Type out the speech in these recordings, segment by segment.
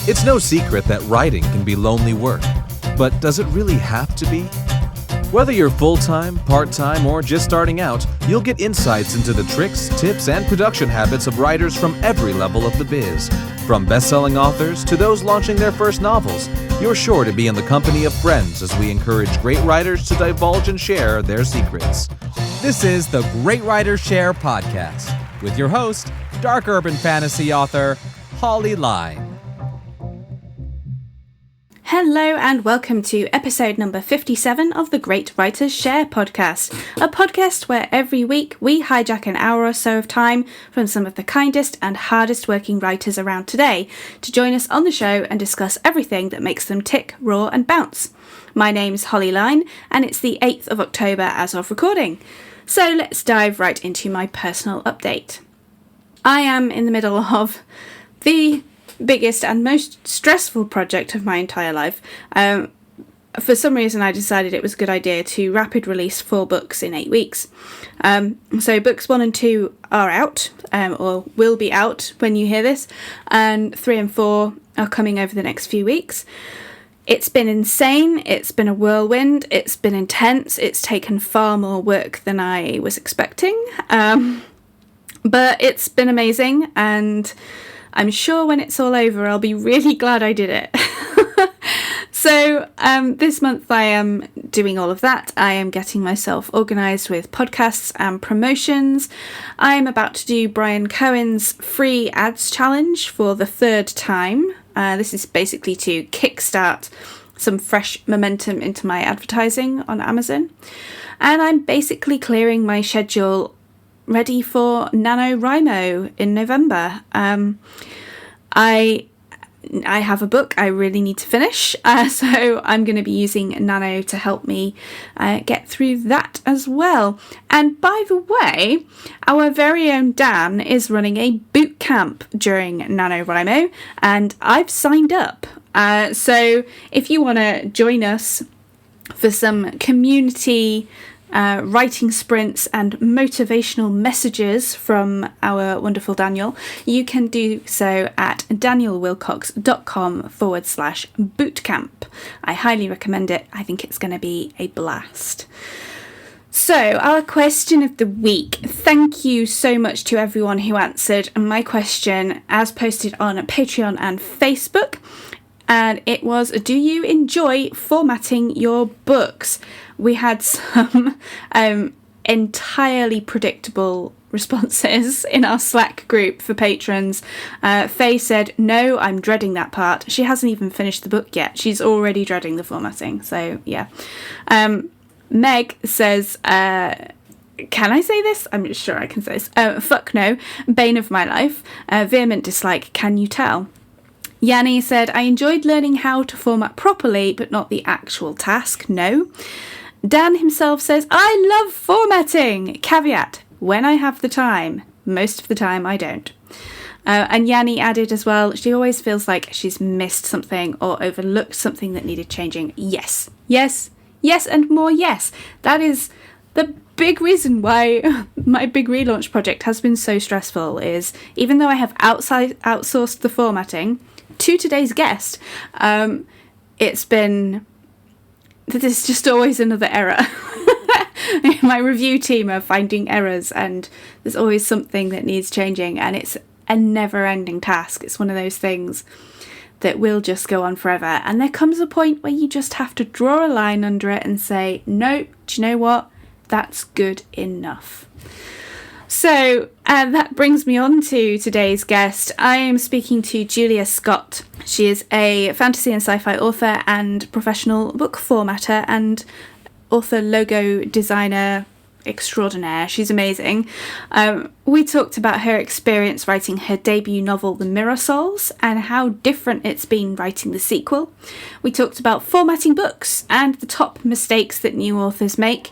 It's no secret that writing can be lonely work, but does it really have to be? Whether you're full-time, part-time, or just starting out, you'll get insights into the tricks, tips, and production habits of writers from every level of the biz. From best-selling authors to those launching their first novels, you're sure to be in the company of friends as we encourage great writers to divulge and share their secrets. This is the Great Writers Share podcast with your host, dark urban fantasy author, Holly Line. Hello and welcome to episode number 57 of the Great Writers Share podcast, a podcast where every week we hijack an hour or so of time from some of the kindest and hardest working writers around today to join us on the show and discuss everything that makes them tick, roar and bounce. My name's Holly Line and it's the 8th of October as of recording. So let's dive right into my personal update. I am in the middle of the biggest and most stressful project of my entire life. For some reason I decided it was a good idea to rapid release 4 books in 8 weeks. So books 1 and 2 are out, or will be out when you hear this, and 3 and 4 are coming over the next few weeks. It's been insane, it's been a whirlwind, it's been intense, it's taken far more work than I was expecting, but it's been amazing, and I'm sure when it's all over, I'll be really glad I did it. So this month I am doing all of that. I am getting myself organised with podcasts and promotions. I'm about to do Brian Cohen's free ads challenge for the 3rd time. This is basically to kickstart some fresh momentum into my advertising on Amazon. And I'm basically clearing my schedule ready for Nanowrimo in November. I have a book I really need to finish, so I'm going to be using Nano to help me get through that as well. And by the way, our very own Dan is running a boot camp during Nanowrimo, and I've signed up. So if you want to join us for some community writing sprints and motivational messages from our wonderful Daniel, you can do so at danielwilcox.com/bootcamp. I highly recommend it. I think it's going to be a blast. So, our question of the week. Thank you so much to everyone who answered my question as posted on Patreon and Facebook. And it was, do you enjoy formatting your books? We had some entirely predictable responses in our Slack group for patrons. Faye said, no, I'm dreading that part. She hasn't even finished the book yet. She's already dreading the formatting. So, yeah. Meg says, can I say this? I'm sure I can say this. Fuck no. Bane of my life. Vehement dislike. Can you tell? Yanni said, I enjoyed learning how to format properly, but not the actual task. No. Dan himself says, I love formatting! Caveat, when I have the time. Most of the time I don't. And Yanni added as well, she always feels like she's missed something or overlooked something that needed changing. Yes, yes, yes, and more yes. That is the big reason why my big relaunch project has been so stressful, is even though I have outsourced the formatting to today's guest, there's just always another error. My review team are finding errors and there's always something that needs changing, and it's a never-ending task. It's one of those things that will just go on forever, and there comes a point where you just have to draw a line under it and say, no, do you know what? That's good enough. So that brings me on to today's guest. I am speaking to Julia Scott. She is a fantasy and sci-fi author and professional book formatter and author logo designer extraordinaire. She's amazing. We talked about her experience writing her debut novel, The Mirror Souls, and how different it's been writing the sequel. We talked about formatting books and the top mistakes that new authors make,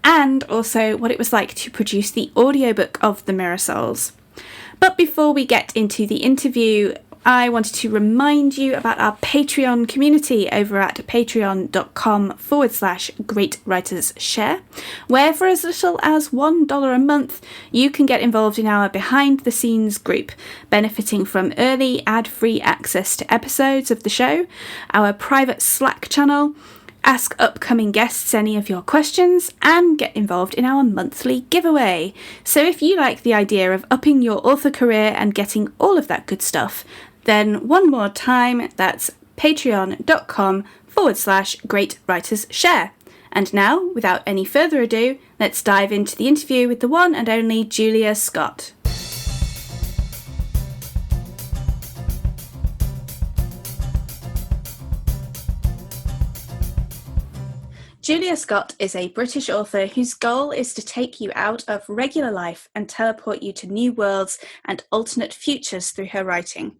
and also what it was like to produce the audiobook of The Mirror Souls. But before we get into the interview, I wanted to remind you about our Patreon community over at patreon.com/greatwritersshare, where for as little as $1 a month, you can get involved in our behind the scenes group, benefiting from early ad-free access to episodes of the show, our private Slack channel, ask upcoming guests any of your questions, and get involved in our monthly giveaway. So if you like the idea of upping your author career and getting all of that good stuff, then one more time, that's patreon.com/greatwritersshare. And now, without any further ado, let's dive into the interview with the one and only Julia Scott. Julia Scott is a British author whose goal is to take you out of regular life and teleport you to new worlds and alternate futures through her writing.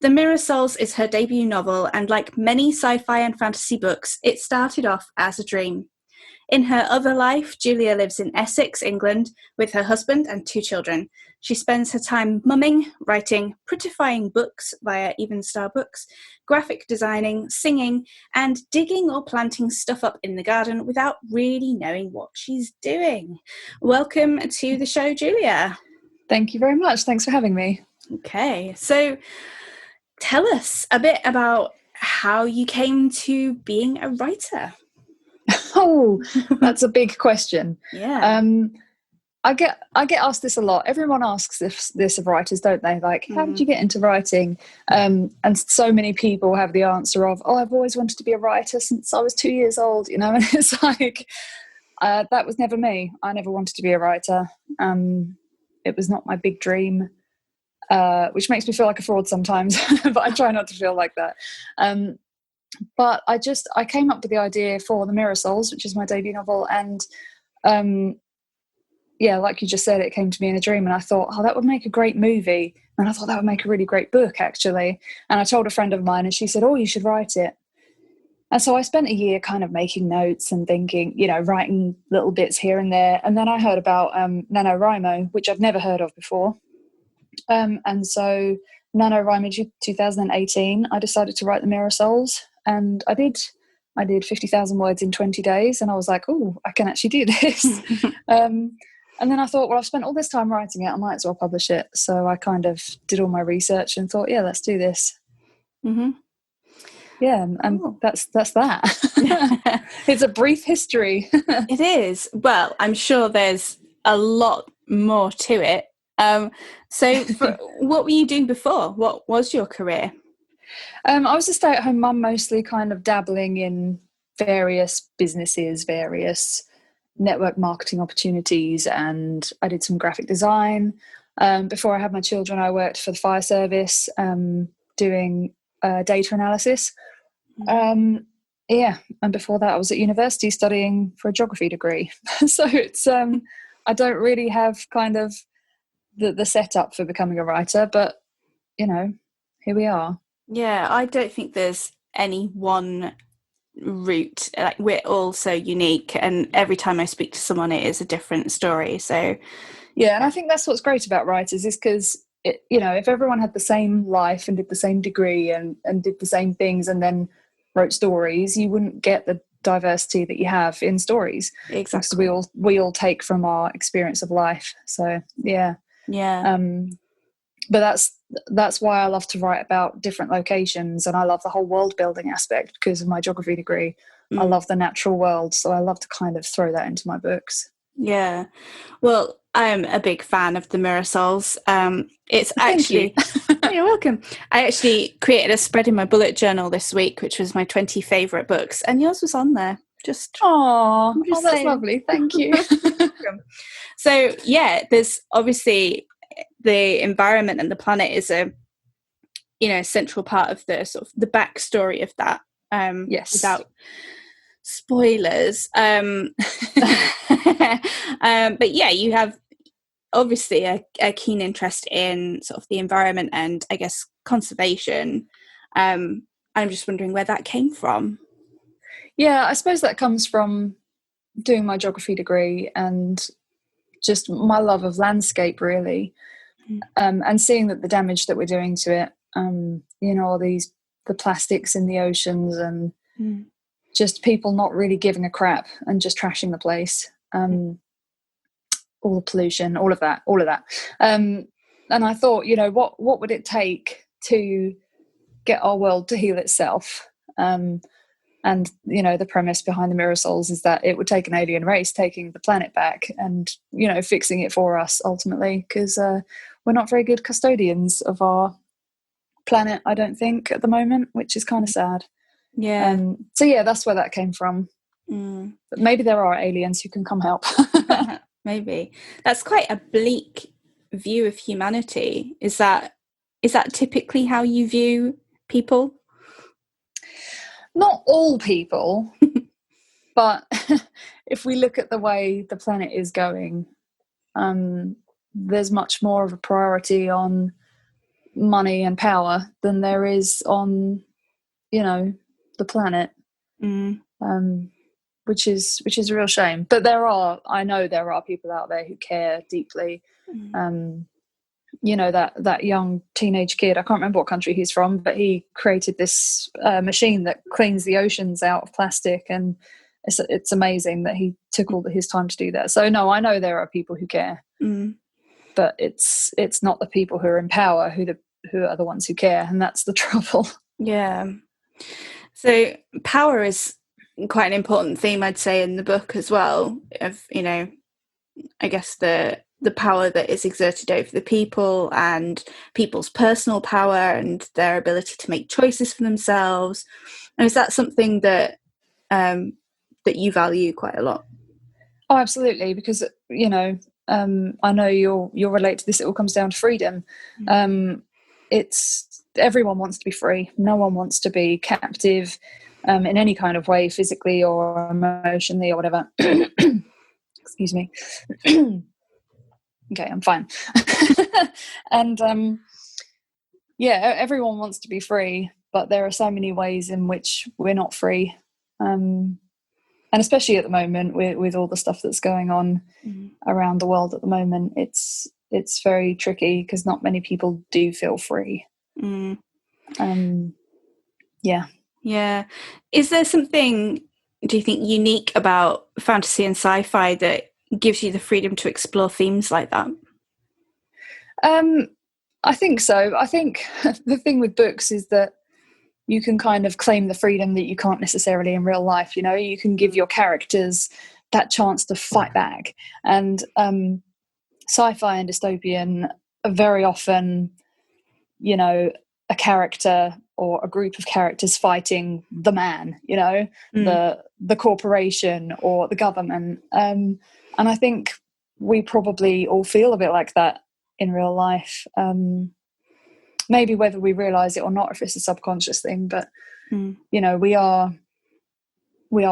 The Mirror Souls is her debut novel, and like many sci-fi and fantasy books, it started off as a dream. In her other life, Julia lives in Essex, England, with her husband and 2 children. She spends her time mumming, writing, prettifying books via Evenstar Books, graphic designing, singing, and digging or planting stuff up in the garden without really knowing what she's doing. Welcome to the show, Julia. Thank you very much. Thanks for having me. Okay, so tell us a bit about how you came to being a writer. Oh, that's a big question. Yeah. I get asked this a lot. Everyone asks this of writers, don't they? Like, how did you get into writing? And so many people have the answer of, I've always wanted to be a writer since I was 2 years old, you know. And it's like, that was never me. I never wanted to be a writer. It was not my big dream, which makes me feel like a fraud sometimes, but I try not to feel like that. But I came up with the idea for The Mirror Souls, which is my debut novel, and like you just said, it came to me in a dream, and I thought, that would make a great movie, and I thought that would make a really great book, actually. And I told a friend of mine, and she said, you should write it. And so I spent a year kind of making notes and thinking, writing little bits here and there, and then I heard about Nanowrimo, which I've never heard of before, and so Nanowrimo 2018, I decided to write The Mirror Souls. And I did 50,000 words in 20 days. And I was like, I can actually do this. And then I thought, I've spent all this time writing it, I might as well publish it. So I kind of did all my research and thought, let's do this. Mm-hmm. Yeah, and that's that. It's a brief history. It is. Well, I'm sure there's a lot more to it. So what were you doing before? What was your career? I was a stay-at-home mum, mostly kind of dabbling in various businesses, various network marketing opportunities, and I did some graphic design. Before I had my children, I worked for the fire service, doing data analysis. And before that I was at university studying for a geography degree. So it's I don't really have kind of the setup for becoming a writer, but here we are. Yeah, I don't think there's any one route. Like, we're all so unique, and every time I speak to someone, it is a different story. So, yeah, and I think that's what's great about writers is because if everyone had the same life and did the same degree and did the same things and then wrote stories, you wouldn't get the diversity that you have in stories. Exactly. Because we all take from our experience of life. So yeah. But that's why I love to write about different locations, and I love the whole world building aspect because of my geography degree. I love the natural world, so I love to kind of throw that into my books. Yeah, well, I'm a big fan of The Mirror Souls. It's actually you're welcome. I actually created a spread in my bullet journal this week, which was my 20 favourite books, and yours was on there. Just that's lovely. Thank you. So yeah, there's obviously the environment and the planet is a central part of the sort of the backstory of that. Yes. Without spoilers. But yeah, you have obviously a keen interest in sort of the environment and I guess conservation. I'm just wondering where that came from. Yeah, I suppose that comes from doing my geography degree and just my love of landscape, really. And seeing that the damage that we're doing to it all the plastics in the oceans, and just people not really giving a crap and just trashing the place. All the pollution, all of that. And I thought, what would it take to get our world to heal itself? And the premise behind the Mirror Souls is that it would take an alien race taking the planet back and fixing it for us ultimately, because we're not very good custodians of our planet, I don't think, at the moment, which is kind of sad. So that's where that came from. But maybe there are aliens who can come help. Maybe. That's quite a bleak view of humanity. Is that typically how you view people? Not all people, but if we look at the way the planet is going, there's much more of a priority on money and power than there is on, the planet, which is a real shame. But I know there are people out there who care deeply. That young teenage kid, I can't remember what country he's from, but he created this machine that cleans the oceans out of plastic, and it's amazing that he took all his time to do that. So no, I know there are people who care, but it's not the people who are in power who are the ones who care, and that's the trouble. Yeah. So power is quite an important theme, I'd say, in the book as well, of I guess the power that is exerted over the people, and people's personal power and their ability to make choices for themselves. And is that something that that you value quite a lot? Oh, absolutely, because I know you'll relate to this. It all comes down to freedom. It's everyone wants to be free. No one wants to be captive in any kind of way, physically or emotionally or whatever. Excuse me. Okay, I'm fine. And everyone wants to be free, but there are so many ways in which we're not free. And especially at the moment with all the stuff that's going on around the world at the moment, it's very tricky because not many people do feel free. Yeah. Is there something, do you think, unique about fantasy and sci-fi that gives you the freedom to explore themes like that? I think so. I think the thing with books is that you can kind of claim the freedom that you can't necessarily in real life. You can give your characters that chance to fight back. And sci-fi and dystopian are very often, a character or a group of characters fighting the man, the corporation or the government. And I think we probably all feel a bit like that in real life. Maybe whether we realize it or not, if it's a subconscious thing, but we are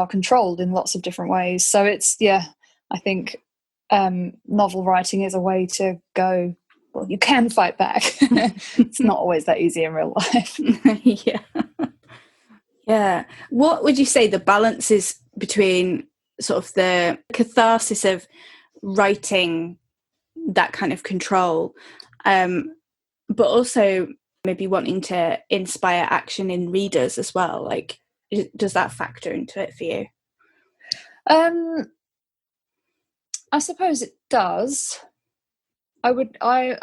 controlled in lots of different ways. So I think novel writing is a way to go, well, you can fight back. It's not always that easy in real life. Yeah. What would you say the balance is between sort of the catharsis of writing that kind of control, but also maybe wanting to inspire action in readers as well? Like, does that factor into it for you? I suppose it does. I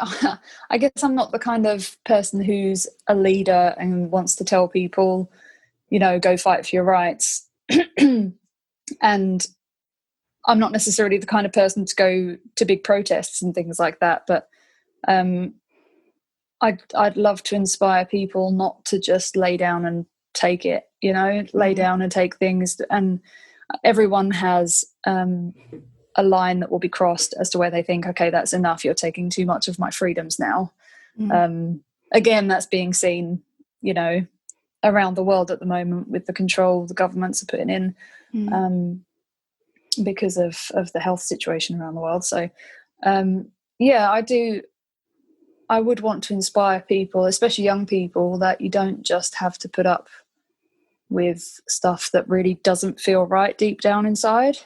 guess I'm not the kind of person who's a leader and wants to tell people, go fight for your rights. And I'm not necessarily the kind of person to go to big protests and things like that. But I'd love to inspire people not to just lay down and take it, lay down and take things. And everyone has a line that will be crossed as to where they think, okay, that's enough. You're taking too much of my freedoms now. Again, that's being seen, around the world at the moment with the control the governments are putting in because of the health situation around the world. So, I would want to inspire people, especially young people, that you don't just have to put up with stuff that really doesn't feel right deep down inside.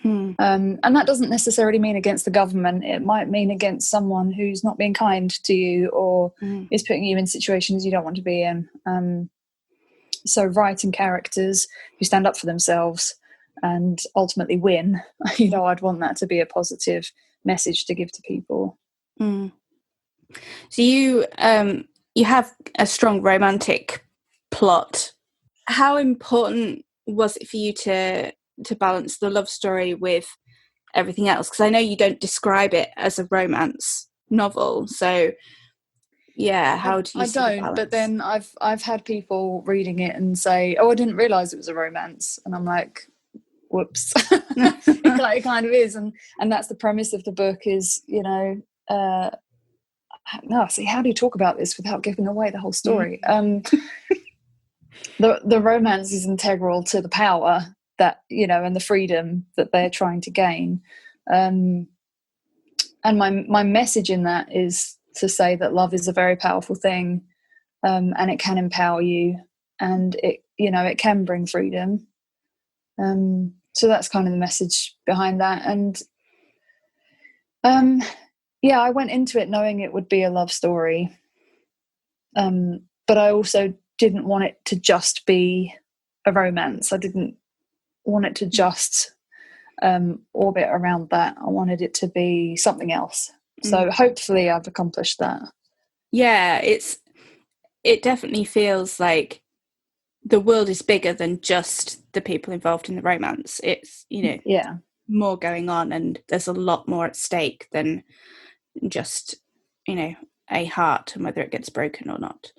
And that doesn't necessarily mean against the government. It might mean against someone who's not being kind to you or is putting you in situations you don't want to be in. So writing characters who stand up for themselves and ultimately win, I'd want that to be a positive message to give to people. So you have a strong romantic plot. How important was it for you to balance the love story with everything else? Because I know you don't describe it as a romance novel, so yeah, how do you see the balance? But then I've had people reading it and say, "Oh, I didn't realise it was a romance," and I'm like, "Whoops!" It kind of is, and that's the premise of the book. Is no, see, how do you talk about this without giving away the whole story? The romance is integral to the power that and the freedom that they're trying to gain, and my message in that is to say that love is a very powerful thing, and it can empower you, and it can bring freedom. So that's kind of the message behind that. And I went into it knowing it would be a love story, but I also didn't want it to just be a romance. I didn't want it to just orbit around that. I wanted it to be something else. So hopefully I've accomplished that. Yeah, it definitely feels like the world is bigger than just the people involved in the romance. It's, more going on, and there's a lot more at stake than just, a heart and whether it gets broken or not.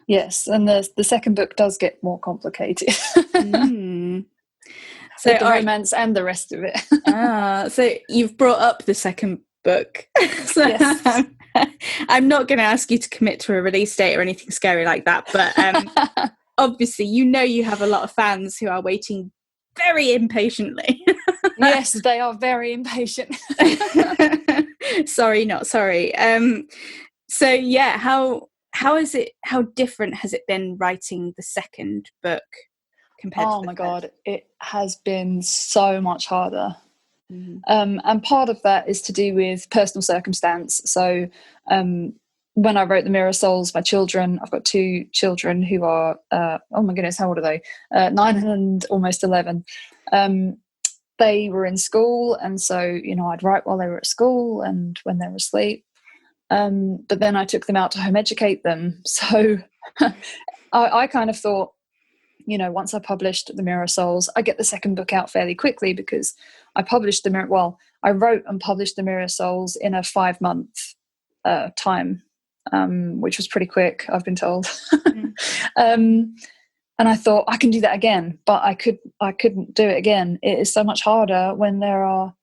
Yes, and the second book does get more complicated. So with the romance and the rest of it. So you've brought up the second book. So yes. I'm not going to ask you to commit to a release date or anything scary like that, but obviously you have a lot of fans who are waiting very impatiently. Yes, they are very impatient. Sorry, not sorry. So yeah, how different has it been writing the second book compared to the first? God, it has been so much harder. And part of that is to do with personal circumstance. So when I wrote The Mirror Souls, my children, I've got 2 children who are, oh my goodness, how old are they? 9 and almost 11. They were in school, and so, I'd write while they were at school and when they were asleep. But then I took them out to home educate them. So I kind of thought, once I published The Mirror Souls, I get the second book out fairly quickly because I wrote and published The Mirror Souls in a 5-month time, which was pretty quick, I've been told. And I thought I can do that again, but I couldn't do it again. It is so much harder when there are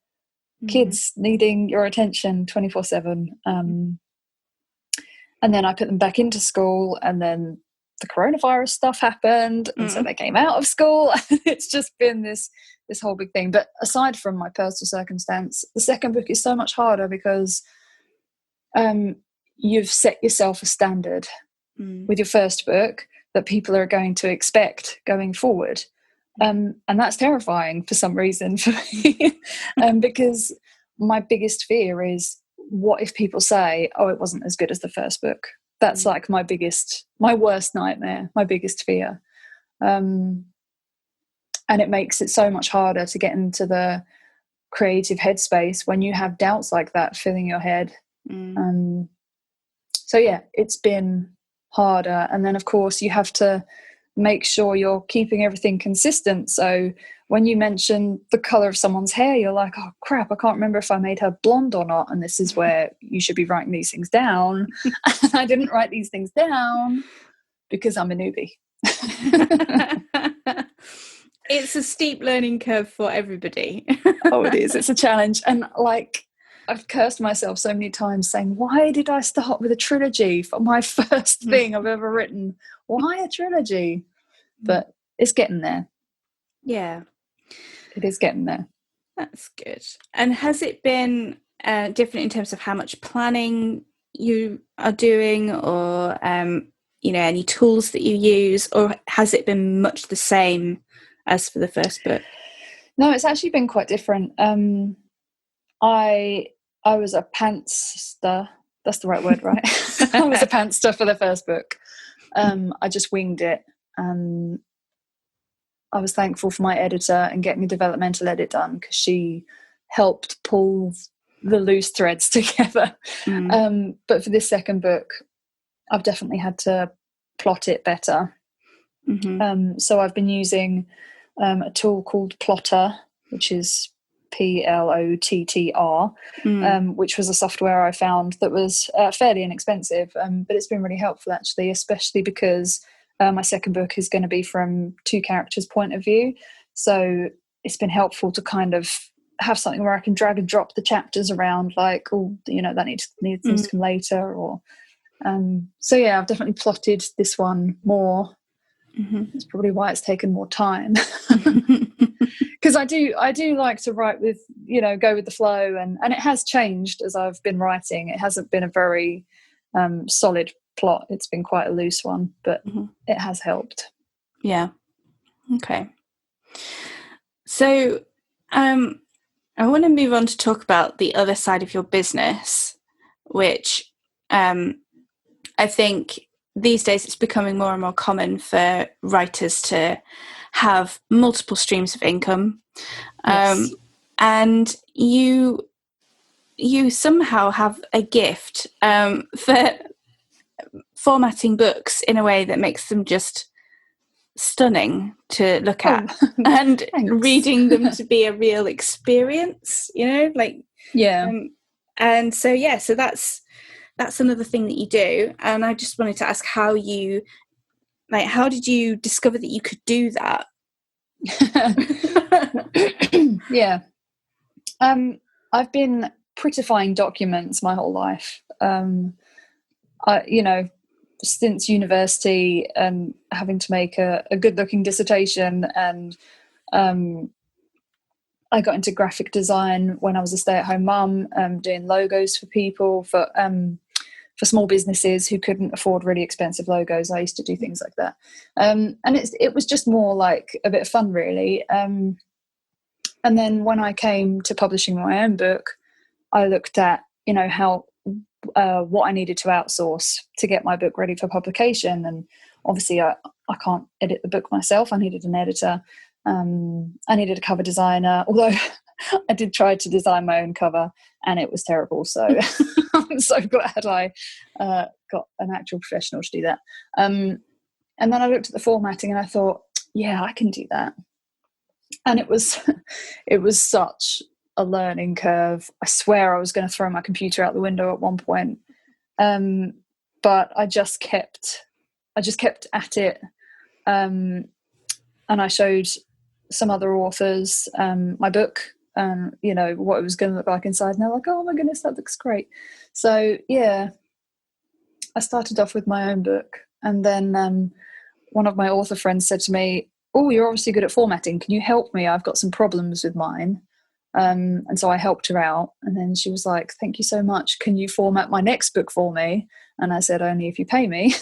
kids needing your attention 24/7. And then I put them back into school, and then the coronavirus stuff happened, and so they came out of school. It's just been this whole big thing. But aside from my personal circumstance, the second book is so much harder because you've set yourself a standard with your first book that people are going to expect going forward. And that's terrifying for some reason for me, because my biggest fear is, what if people say, oh, it wasn't as good as the first book? That's like my worst nightmare, my biggest fear. And it makes it so much harder to get into the creative headspace when you have doubts like that filling your head. So yeah, it's been harder. And then of course you have to make sure you're keeping everything consistent. So when you mention the color of someone's hair, you're like, oh crap, I can't remember if I made her blonde or not, and this is where you should be writing these things down. I didn't write these things down because I'm a newbie. It's a steep learning curve for everybody. Oh, it is. It's a challenge. And I've cursed myself so many times saying, why did I start with a trilogy for my first thing I've ever written? Why a trilogy? But it's getting there. Yeah. It is getting there. That's good. And has it been different in terms of how much planning you are doing, or, any tools that you use, or has it been much the same as for the first book? No, it's actually been quite different. I was a pantster. That's the right word, right? I was a pantster for the first book. I just winged it, and I was thankful for my editor and getting a developmental edit done, because she helped pull the loose threads together. But for this second book, I've definitely had to plot it better. So I've been using a tool called Plotter, which is Plottr, which was a software I found that was fairly inexpensive, but it's been really helpful actually, especially because my second book is going to be from two characters' point of view. So it's been helpful to kind of have something where I can drag and drop the chapters around, like, oh, you know, that needs to come later, or so yeah, I've definitely plotted this one more. That's probably why it's taken more time. Because I do like to write with, you know, go with the flow, and it has changed as I've been writing. It hasn't been a very solid plot. It's been quite a loose one, but it has helped. Yeah. Okay. So I want to move on to talk about the other side of your business, which I think these days it's becoming more and more common for writers to have multiple streams of income. Yes. And you somehow have a gift for formatting books in a way that makes them just stunning to look at, and reading them to be a real experience, you know, like, and so that's another thing that you do. And I just wanted to ask how did you discover that you could do that? Yeah. I've been prettifying documents my whole life. You know, since university, and having to make a good looking dissertation, and I got into graphic design when I was a stay-at-home mum, doing logos for people, for small businesses who couldn't afford really expensive logos. I used to do things like that, and it was just more like a bit of fun, really. And then when I came to publishing my own book, I looked at, you know, how what I needed to outsource to get my book ready for publication, and obviously I can't edit the book myself. I needed an editor. I needed a cover designer, although I did try to design my own cover and it was terrible. So I'm so glad I got an actual professional to do that. And then I looked at the formatting and I thought, yeah, I can do that. And it was such a learning curve. I swear I was going to throw my computer out the window at one point. But I just kept at it. And I showed some other authors my book, you know, what it was going to look like inside, and they're like, oh my goodness, that looks great. So yeah, I started off with my own book, and then one of my author friends said to me, oh, you're obviously good at formatting, can you help me? I've got some problems with mine. And so I helped her out, and then she was like, thank you so much, can you format my next book for me? And I said, only if you pay me.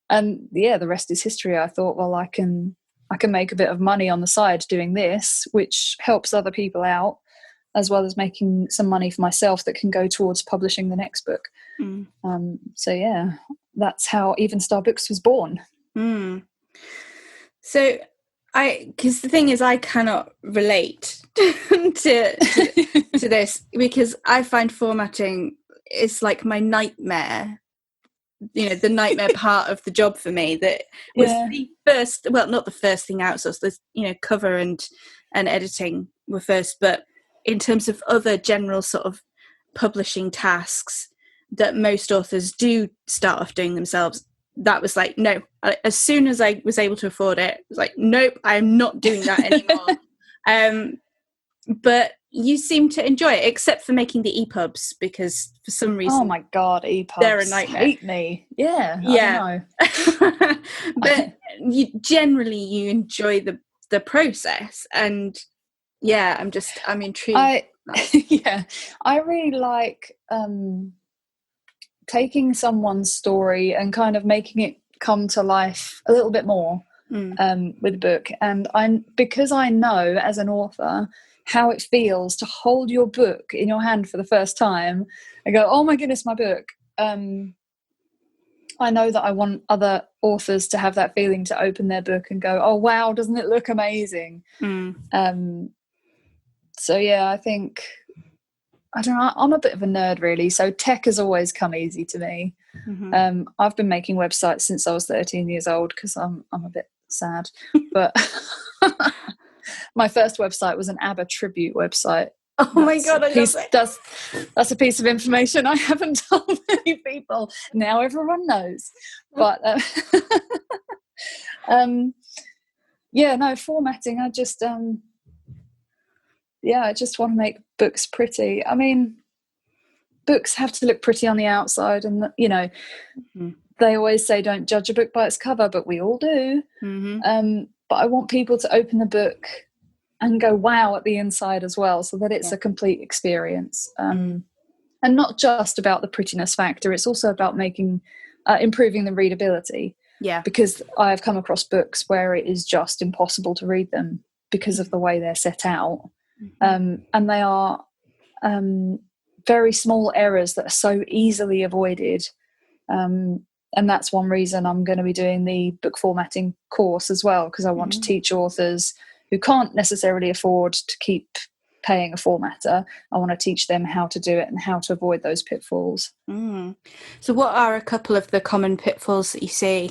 And yeah, the rest is history. I thought, well, I can make a bit of money on the side doing this, which helps other people out, as well as making some money for myself that can go towards publishing the next book. So yeah, that's how Evenstar Books was born. So because the thing is, I cannot relate to this, because I find formatting is like my nightmare. You know, the nightmare part of the job for me, that was the first, well, not the first thing outsourced. There's, you know, cover and editing were first, but in terms of other general sort of publishing tasks that most authors do start off doing themselves, that was like, no. As soon as I was able to afford it, it was like, nope, I'm not doing that anymore. But you seem to enjoy it, except for making the EPUBs, because for some reason, oh my god, EPUBs, they're a nightmare. Hate me. I don't know. But you enjoy the process, and yeah, I'm intrigued. I really like taking someone's story and kind of making it come to life a little bit more. with a book. And because I know as an author how it feels to hold your book in your hand for the first time and go, oh my goodness, my book. I know that I want other authors to have that feeling, to open their book and go, oh wow, doesn't it look amazing? So yeah, I think, I don't know, I'm a bit of a nerd really, so tech has always come easy to me. I've been making websites since I was 13 years old because I'm a bit sad, but my first website was an ABBA tribute website. Oh my God, I love it. That's a piece of information I haven't told many people. Now everyone knows. But formatting. I just want to make books pretty. I mean, books have to look pretty on the outside, and they always say don't judge a book by its cover, but we all do. But I want people to open the book and go wow at the inside as well, so that it's a complete experience. And not just about the prettiness factor, it's also about improving the readability. Yeah. Because I've come across books where it is just impossible to read them because of the way they're set out. And they are very small errors that are so easily avoided. And that's one reason I'm going to be doing the book formatting course as well, because I want to teach authors who can't necessarily afford to keep paying a formatter. I want to teach them how to do it and how to avoid those pitfalls. So what are a couple of the common pitfalls that you see?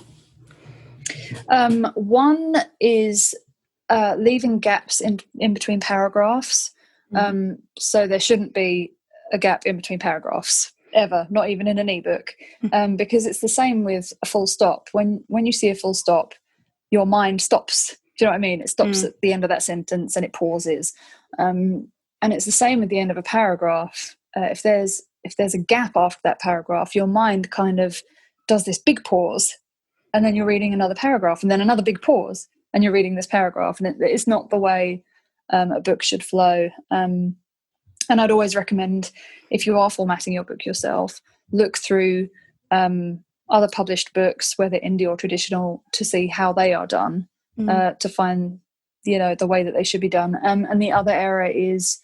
One is leaving gaps in between paragraphs. So there shouldn't be a gap in between paragraphs ever, not even in an ebook, because it's the same with a full stop. When you see a full stop, your mind stops. Do you know what I mean? It stops at the end of that sentence and it pauses. And it's the same at the end of a paragraph. If there's a gap after that paragraph, your mind kind of does this big pause, and then you're reading another paragraph, and then another big pause, and you're reading this paragraph, and it's not the way a book should flow. And I'd always recommend, if you are formatting your book yourself, look through other published books, whether indie or traditional, to see how they are done, to find the way that they should be done. And the other error is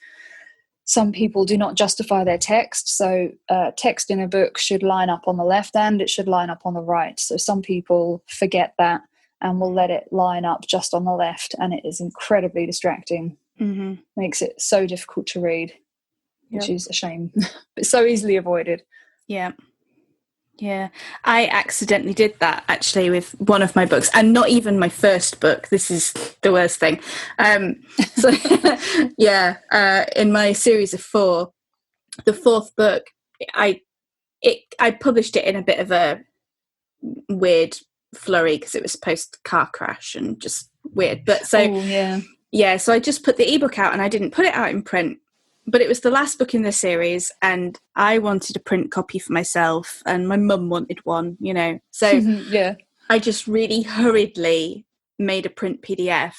some people do not justify their text. So text in a book should line up on the left and it should line up on the right. So some people forget that and will let it line up just on the left, and it is incredibly distracting. Makes it so difficult to read, which is a shame, but so easily avoided. Yeah, I accidentally did that actually with one of my books, and not even my first book. This is the worst thing. In my series of 4, the 4th book, I published it in a bit of a weird flurry because it was post car crash and just weird. But so I just put the ebook out, and I didn't put it out in print. But it was the last book in the series, and I wanted a print copy for myself, and my mum wanted one, So I just really hurriedly made a print PDF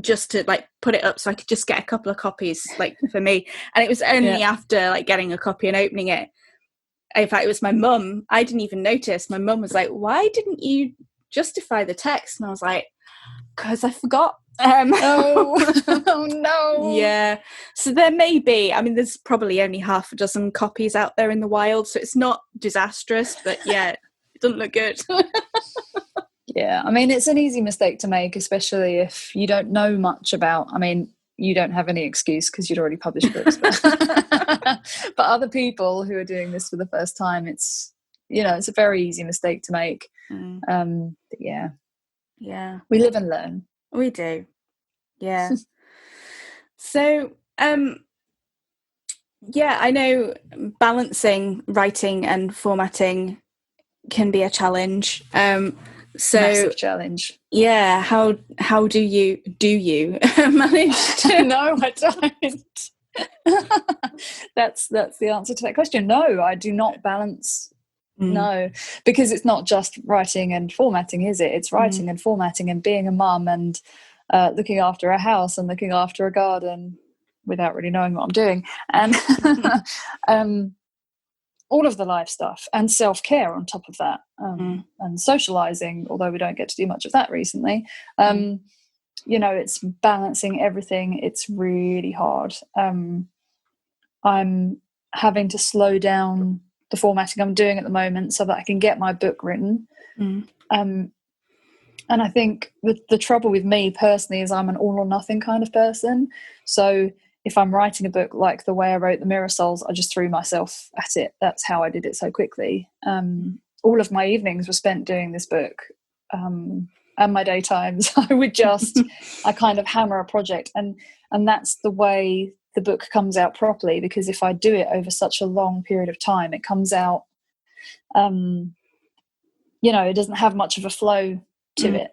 just to put it up so I could just get a couple of copies for me. And it was only after getting a copy and opening it. In fact, it was my mum. I didn't even notice. My mum was like, "Why didn't you justify the text?" And I was like, "Because I forgot." Oh no. Yeah, so there may be, there's probably only half a dozen copies out there in the wild, so it's not disastrous, but it doesn't look good. It's an easy mistake to make, especially if you don't know much about, you don't have any excuse because you'd already published books, but other people who are doing this for the first time, it's it's a very easy mistake to make. We live and learn. We do. Yeah. So, I know balancing writing and formatting can be a challenge. Massive challenge. Yeah. How do you manage to? No, I don't. That's the answer to that question. No, I do not balance. No, because it's not just writing and formatting, is it? It's writing and formatting and being a mum and looking after a house and looking after a garden without really knowing what I'm doing, and all of the life stuff, and self-care on top of that, and socializing, although we don't get to do much of that recently. You know, it's balancing everything. It's really hard. I'm having to slow down the formatting I'm doing at the moment so that I can get my book written. And I think the trouble with me personally is I'm an all or nothing kind of person. So if I'm writing a book like the way I wrote The Mirror Souls, I just threw myself at it. That's how I did it so quickly. All of my evenings were spent doing this book. And my daytimes, I kind of hammer a project, and that's the way the book comes out properly, because if I do it over such a long period of time, it comes out, you know, it doesn't have much of a flow to it.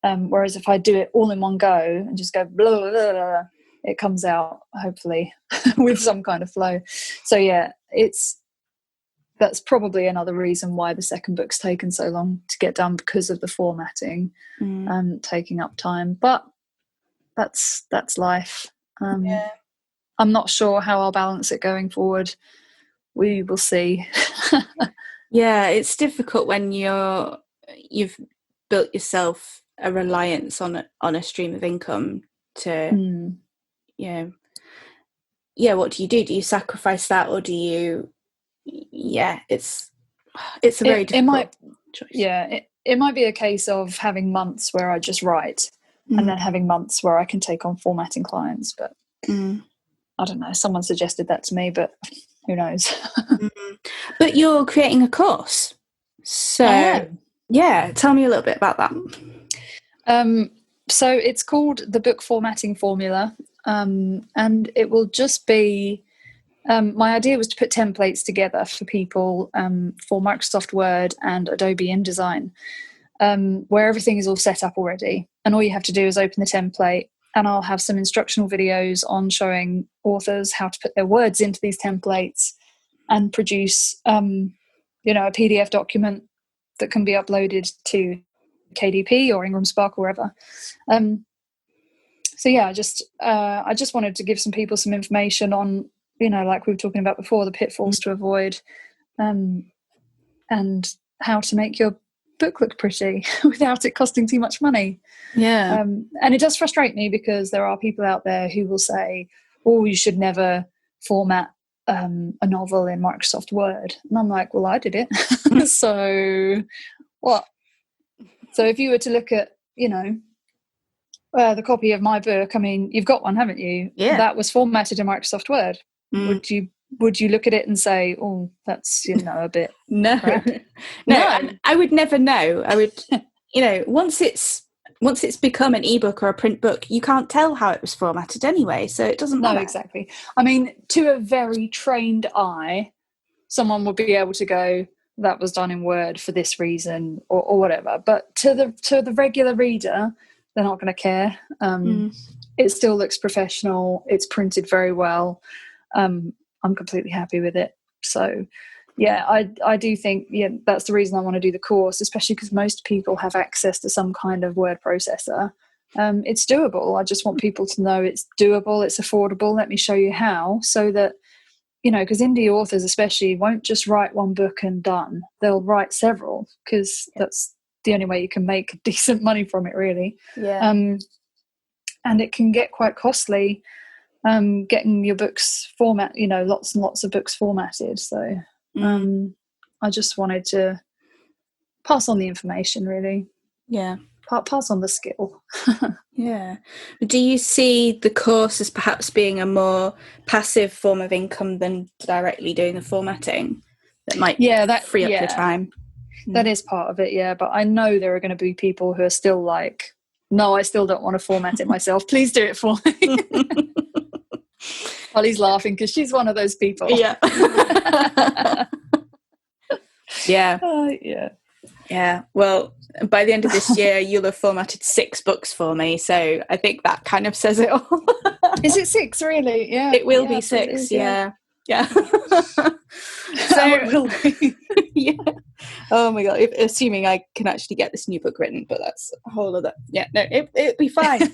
Whereas if I do it all in one go and just go blah, blah, blah, blah, it comes out hopefully with some kind of flow. So yeah, that's probably another reason why the second book's taken so long to get done, because of the formatting taking up time. But that's life. I'm not sure how I'll balance it going forward. We will see. Yeah, it's difficult when you've built yourself a reliance on a stream of income to, you know, what do you do? Do you sacrifice that, or do you? Yeah, it's a very difficult choice. Yeah, it might be a case of having months where I just write, and then having months where I can take on formatting clients. But I don't know. Someone suggested that to me, but who knows? But you're creating a course, so yeah, tell me a little bit about that. So it's called the Book Formatting Formula, and it will just be. My idea was to put templates together for people for Microsoft Word and Adobe InDesign, where everything is all set up already. And all you have to do is open the template, and I'll have some instructional videos on showing authors how to put their words into these templates and produce, you know, a PDF document that can be uploaded to KDP or Ingram Spark or wherever. So yeah, I just wanted to give some people some information on, you know, like we were talking about before, the pitfalls to avoid, and how to make your book look pretty without it costing too much money. Yeah. And it does frustrate me, because there are people out there who will say, oh, you should never format a novel in Microsoft Word. And I'm like, well, I did it. So what? So if you were to look at, you know, the copy of my book, I mean, you've got one, haven't you? Yeah. That was formatted in Microsoft Word. Would you look at it and say, oh, that's, you know, a bit no crap? no, and I would never know. I would, you know, once it's become an ebook or a print book, you can't tell how it was formatted anyway, so it doesn't matter. No, exactly. I mean, to a very trained eye, someone would be able to go, that was done in Word for this reason, or whatever. But to the regular reader, they're not going to care. It still looks professional. It's printed very well. I'm completely happy with it. So yeah, I do think, yeah, that's the reason I want to do the course, especially because most people have access to some kind of word processor. It's doable. I just want people to know it's doable, it's affordable. Let me show you how, so that, you know, because indie authors especially won't just write one book and done. They'll write several, because that's the only way you can make decent money from it, really. Yeah. And it can get quite costly, getting your books you know, lots and lots of books formatted. So I just wanted to pass on the information, really. Yeah. Pass on the skill. Yeah. Do you see the course as perhaps being a more passive form of income than directly doing the formatting? That might free up your time. That is part of it, yeah. But I know there are going to be people who are still like, no, I still don't want to format it myself. Please do it for me. Holly's laughing because she's one of those people. Yeah. Yeah. Yeah. Yeah. Well, by the end of this year, you'll have formatted 6 books for me. So I think that kind of says it all. Is it 6, really? Yeah. It will be 6, yeah. Yeah. So it will be. Yeah. Oh my God. Assuming I can actually get this new book written, but that's a whole other. Yeah. No, it'll be fine.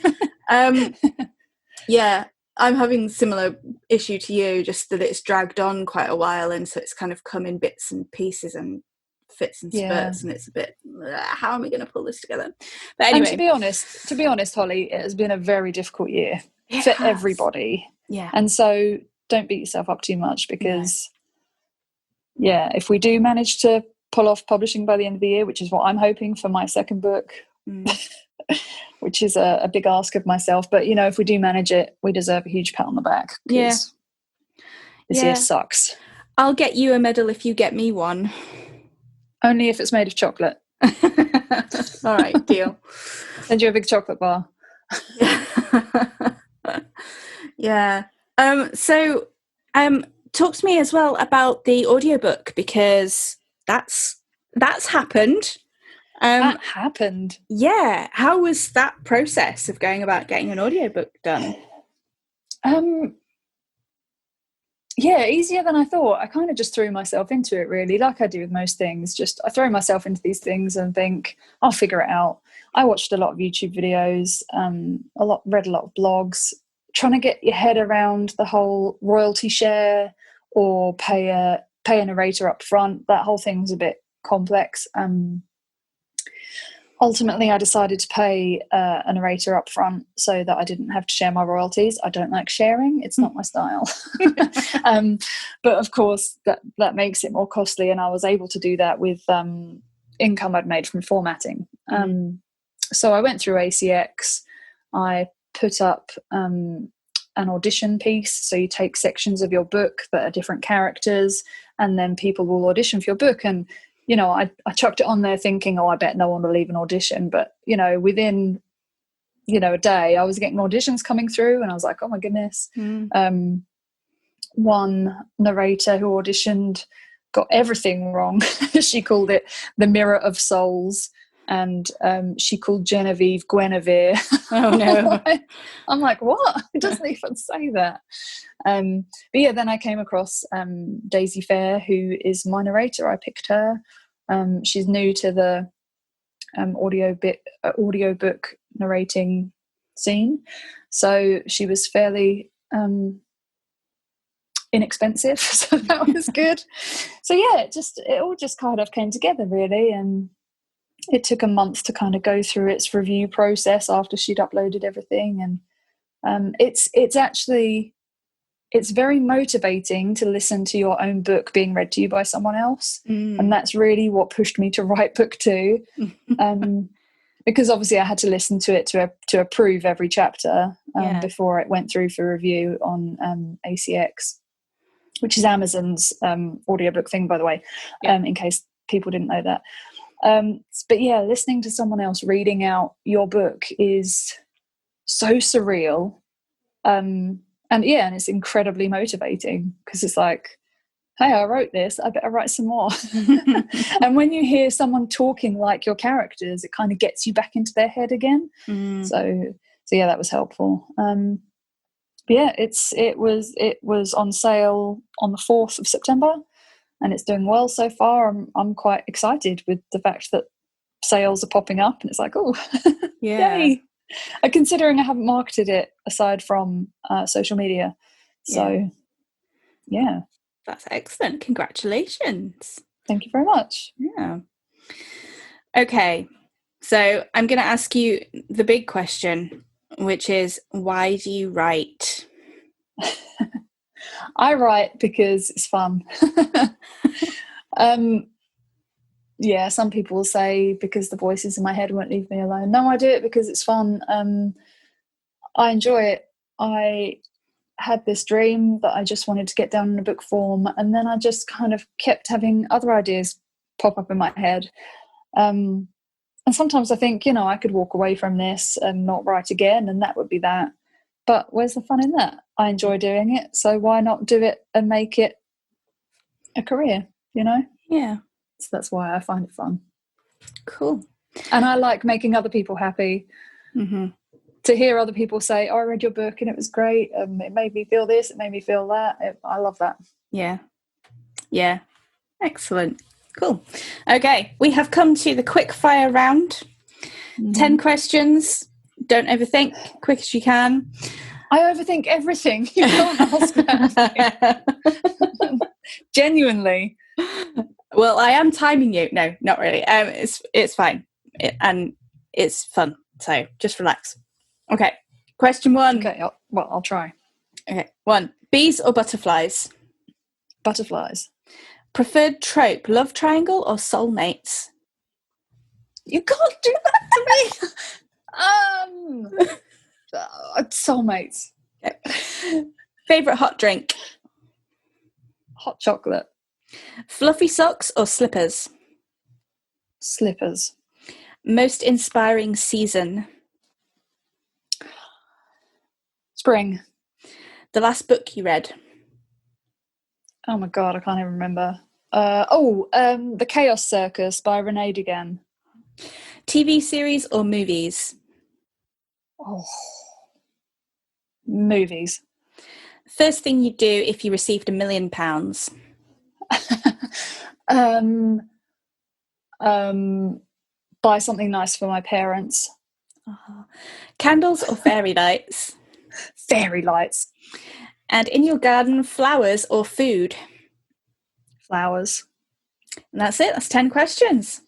Yeah. I'm having similar issue to you, just that it's dragged on quite a while, and so it's kind of come in bits and pieces and fits and spurts, and it's a bit, how am I going to pull this together? But anyway, and to be honest, Holly, it has been a very difficult year for everybody. Yeah. And so don't beat yourself up too much, because if we do manage to pull off publishing by the end of the year, which is what I'm hoping for my second book, which is a big ask of myself, but if we do manage it, we deserve a huge pat on the back, because this year sucks. I'll get you a medal if you get me one. Only if it's made of chocolate. All right, deal. Send you a big chocolate bar. Yeah. So talk to me as well about the audiobook, because that's happened. That happened. Yeah. How was that process of going about getting an audiobook done? Easier than I thought. I kind of just threw myself into it, really, like I do with most things. Just I throw myself into these things and think I'll figure it out. I watched a lot of YouTube videos, read a lot of blogs, trying to get your head around the whole royalty share or pay a narrator up front. That whole thing was a bit complex. Ultimately, I decided to pay a narrator up front so that I didn't have to share my royalties. I don't like sharing. It's not my style. But of course, that makes it more costly, and I was able to do that with income I'd made from formatting. So I went through ACX. I put up an audition piece. So you take sections of your book that are different characters, and then people will audition for your book. And I chucked it on there thinking, I bet no one will even audition. But, within, a day, I was getting auditions coming through, and I was like, oh my goodness. One narrator who auditioned got everything wrong. She called it The Mirror of Souls, and she called Genevieve Guinevere. Oh no. I'm like, what? It doesn't even say that. But then I came across Daisy Fair, who is my narrator. I picked her. She's new to the audiobook narrating scene, so she was fairly inexpensive, so that was good. So it all just kind of came together, really, and it took a month to kind of go through its review process after she'd uploaded everything. And it's very motivating to listen to your own book being read to you by someone else. And that's really what pushed me to write book 2. Because obviously I had to listen to it to approve every chapter before it went through for review on ACX, which is Amazon's audiobook thing, by the way, in case people didn't know that. But listening to someone else reading out your book is so surreal. And it's incredibly motivating, because it's like, hey, I wrote this, I better write some more. And when you hear someone talking like your characters, it kind of gets you back into their head again. So that was helpful. It was on sale on the 4th of September, and it's doing well so far. I'm quite excited with the fact that sales are popping up, and it's like, oh, yay. Considering I haven't marketed it aside from social media. So, That's excellent. Congratulations. Thank you very much. Yeah. Okay. So I'm going to ask you the big question, which is, why do you write? I write because it's fun. Some people will say because the voices in my head won't leave me alone. No, I do it because it's fun. I enjoy it. I had this dream that I just wanted to get down in a book form, and then I just kind of kept having other ideas pop up in my head. And sometimes I think, I could walk away from this and not write again, and that would be that. But where's the fun in that? I enjoy doing it, so why not do it and make it a career, Yeah. So that's why I find it fun. Cool. And I like making other people happy. To hear other people say, I read your book and it was great. It made me feel this, it made me feel that. I love that. Yeah. Yeah. Excellent. Cool. Okay. We have come to the quick fire round. 10 questions. Don't overthink. Quick as you can. I overthink everything. You can't ask that. Genuinely. Well, I am timing you. No, not really. It's fine. And it's fun. So just relax. Okay. Question 1. Okay, I'll try. Okay. 1. Bees or butterflies? Butterflies. Preferred trope, love triangle or soulmates? You can't do that to me. Soulmates. Okay. Favorite hot drink? Hot chocolate. Fluffy socks or slippers? Slippers. Most inspiring season? Spring. The last book you read? Oh my god, I can't even remember. The Chaos Circus by Renee Dugan. TV series or movies? Oh, movies. First thing you'd do if you received £1 million? Buy something nice for my parents. Candles or fairy lights? Fairy lights. And in your garden, flowers or food? Flowers. And that's it. That's 10 questions.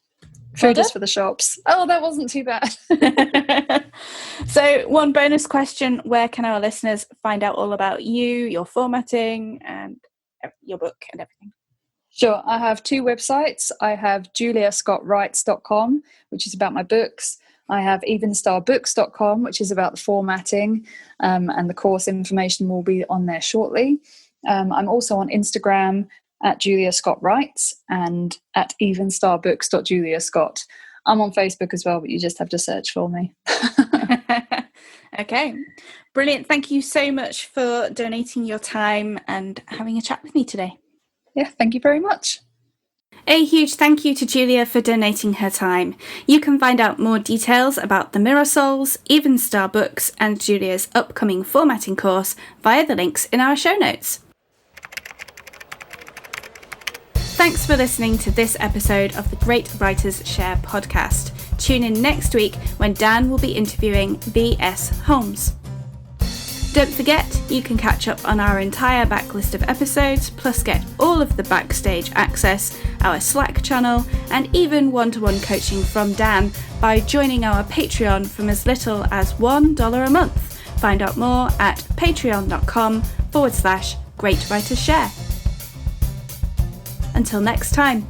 Food is for the shops. Oh, that wasn't too bad. So, one bonus question: where can our listeners find out all about you, your formatting, and your book and everything? Sure. I have 2 websites. I have juliascottwrites.com, which is about my books. I have evensstarbooks.com, which is about the formatting, and the course information will be on there shortly. I'm also on Instagram at Julia Scott Writes and at evenstarbooks.juliascott. I'm on Facebook as well, but you just have to search for me. Okay, brilliant. Thank you so much for donating your time and having a chat with me today. Yeah, thank you very much. A huge thank you to Julia for donating her time. You can find out more details about the Mirror Souls, Evenstar Books, and Julia's upcoming formatting course via the links in our show notes. Thanks for listening to this episode of the Great Writers Share podcast. Tune in next week when Dan will be interviewing V.S. Holmes. Don't forget, you can catch up on our entire backlist of episodes, plus get all of the backstage access, our Slack channel, and even one-to-one coaching from Dan by joining our Patreon from as little as $1 a month. Find out more at patreon.com/Great Writers Share. Until next time.